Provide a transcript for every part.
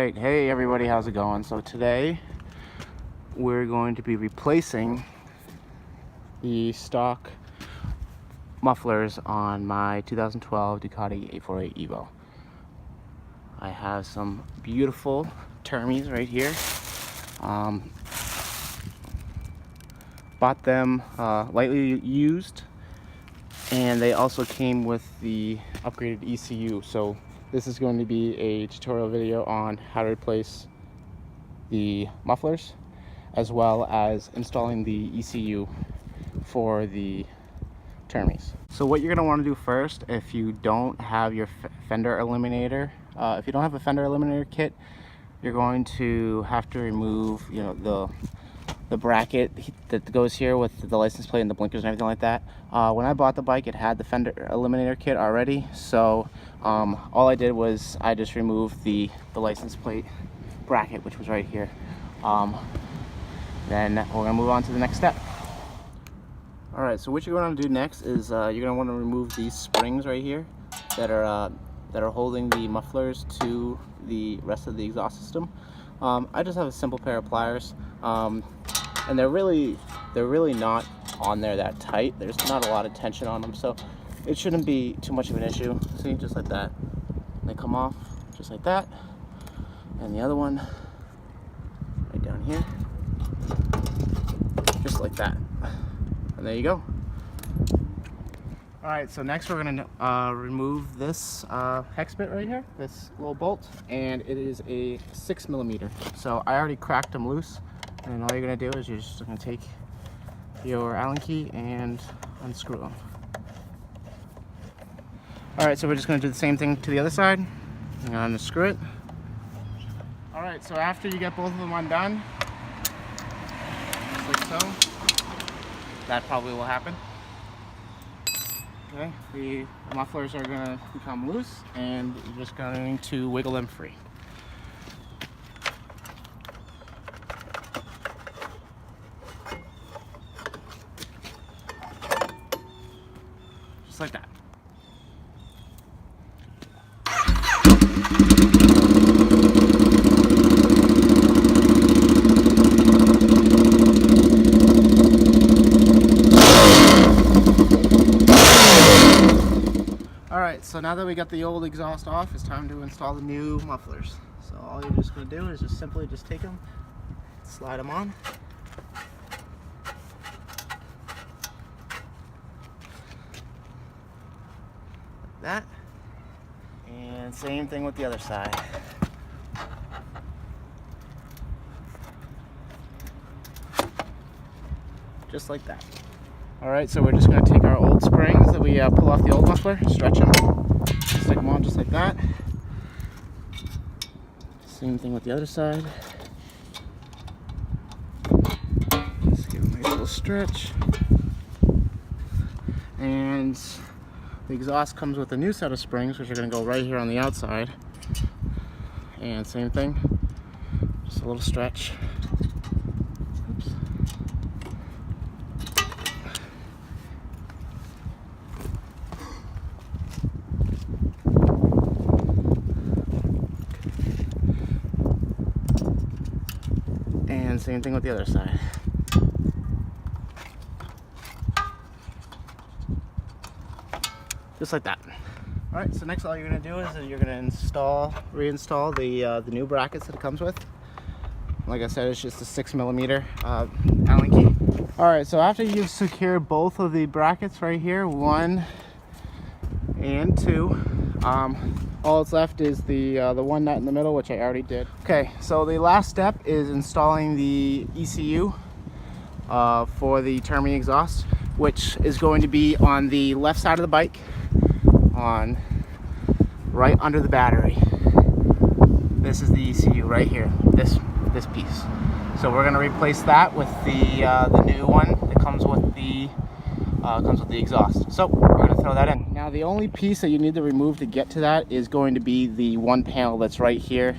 Alright, hey everybody, how's it going? So today we're going to be replacing the stock mufflers on my 2012 Ducati 848 Evo. I have some beautiful Termis right here. Bought them lightly used, and they also came with the upgraded ECU. So this is going to be a tutorial video on how to replace the mufflers, as well as installing the ECU for the Termis. So what you're going to want to do first, if you don't have your fender eliminator, if you don't have a fender eliminator kit, you're going to have to remove, the bracket that goes here with the license plate and the blinkers and everything like that. When I bought the bike, it had the fender eliminator kit already, so all I did was I just removed the license plate bracket, which was right here. Then we're gonna move on to the next step. All right, so what you're going to do next is you're going to want to remove these springs right here that are holding the mufflers to the rest of the exhaust system. I just have a simple pair of pliers, and they're really not on there that tight. There's not a lot of tension on them, so it shouldn't be too much of an issue. See, just like that. They come off just like that, and the other one right down here, just like that. And there you go. All right, so next we're gonna remove this hex bit right here, this little bolt, and it is a 6mm. So I already cracked them loose, and all you're gonna do is you're just gonna take your Allen key and unscrew them. All right, so we're just gonna do the same thing to the other side. I'm gonna unscrew it. All right, so after you get both of them undone, just like so, that probably will happen. Okay, the mufflers are going to become loose, and you're just going to wiggle them free. Just like that. Alright, so now that we got the old exhaust off, it's time to install the new mufflers. So all you're just going to do is just simply take them, slide them on. Like that. And same thing with the other side. Just like that. Alright, so we're just going to take our old springs that we pull off the old muffler, stretch them, stick them on just like that. Same thing with the other side. Just give them a nice little stretch. And the exhaust comes with a new set of springs, which are going to go right here on the outside. And same thing, just a little stretch. Oops. And same thing with the other side. Just like that. All right, so next all you're gonna do is you're gonna reinstall the new brackets that it comes with. Like I said, it's just a 6mm Allen key. All right, so after you've secured both of the brackets right here, 1 and 2, all that's left is the one nut in the middle, which I already did. Okay, so the last step is installing the ECU for the Termi exhaust, which is going to be on the left side of the bike, right under the battery. This is the ECU right here, this piece. So we're going to replace that with the new one that comes with the exhaust. So we're going to throw that in. Now the only piece that you need to remove to get to that is going to be the one panel that's right here.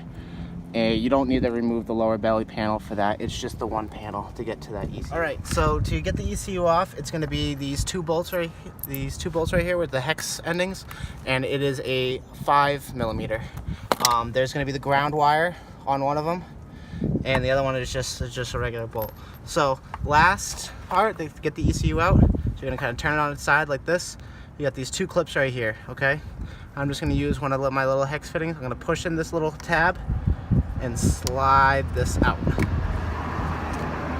You don't need to remove the lower belly panel for that. It's just the one panel to get to that ECU. All right, so to get the ECU off, it's going to be these two bolts right here with the hex endings, and it is a 5mm. There's going to be the ground wire on one of them, and the other one is just a regular bolt. So last part, they get the ECU out. So you're gonna kind of turn it on its side like this. You got these two clips right here, okay? I'm just gonna use one of my little hex fittings. I'm gonna push in this little tab and slide this out.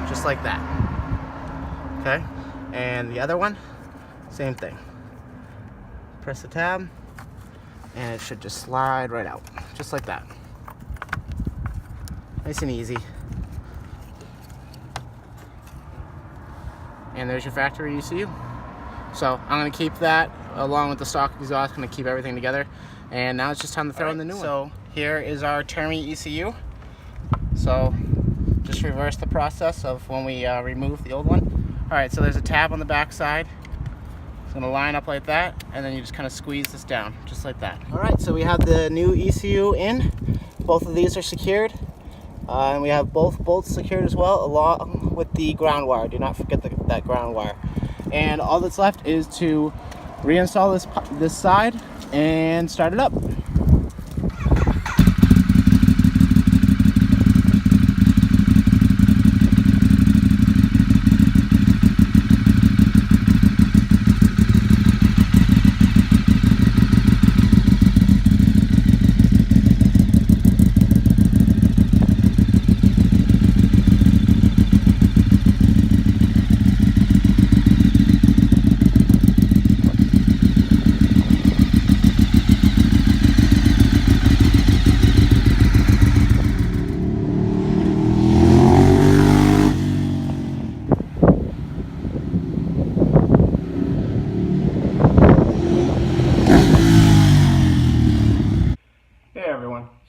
Just like that, okay? And the other one, same thing. Press the tab, and it should just slide right out, just like that. Nice and easy. And there's your factory ECU. So I'm gonna keep that along with the stock exhaust, gonna keep everything together. And now it's just time to throw in the new one. So here is our Termi ECU. So just reverse the process of when we remove the old one. All right, so there's a tab on the back side. It's gonna line up like that, and then you just kind of squeeze this down, just like that. All right, so we have the new ECU in. Both of these are secured. And we have both bolts secured as well, along with the ground wire. Do not forget that ground wire. And all that's left is to reinstall this side and start it up.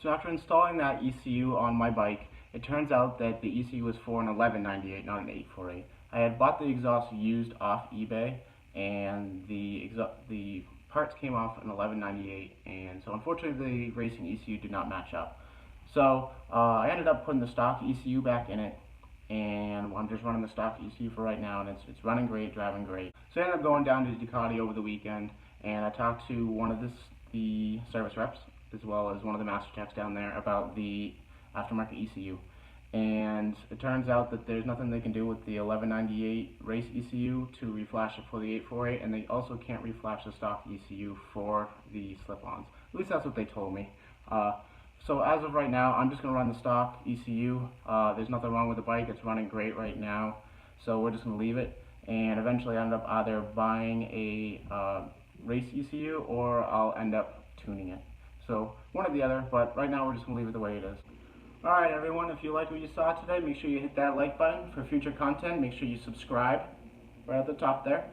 So after installing that ECU on my bike, it turns out that the ECU was for an 1198, not an 848. I had bought the exhaust used off eBay, and the parts came off an 1198, and so unfortunately the racing ECU did not match up. So I ended up putting the stock ECU back in it, and I'm just running the stock ECU for right now, and it's running great, driving great. So I ended up going down to Ducati over the weekend, and I talked to one of the service reps, as well as one of the master techs down there, about the aftermarket ECU. And it turns out that there's nothing they can do with the 1198 race ECU to reflash it for the 848, and they also can't reflash the stock ECU for the slip-ons. At least that's what they told me. So as of right now, I'm just going to run the stock ECU. There's nothing wrong with the bike. It's running great right now. So we're just going to leave it. And eventually I end up either buying a race ECU, or I'll end up tuning it. So one or the other, but right now we're just going to leave it the way it is. Alright everyone, if you liked what you saw today, make sure you hit that like button for future content. Make sure you subscribe right at the top there.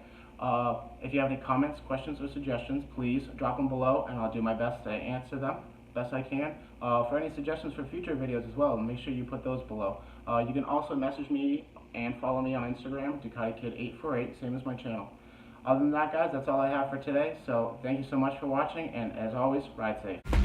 If you have any comments, questions, or suggestions, please drop them below, and I'll do my best to answer them best I can. For any suggestions for future videos as well, make sure you put those below. You can also message me and follow me on Instagram, DucatiKid848, same as my channel. Other than that, guys, that's all I have for today. So thank you so much for watching, and as always, ride safe.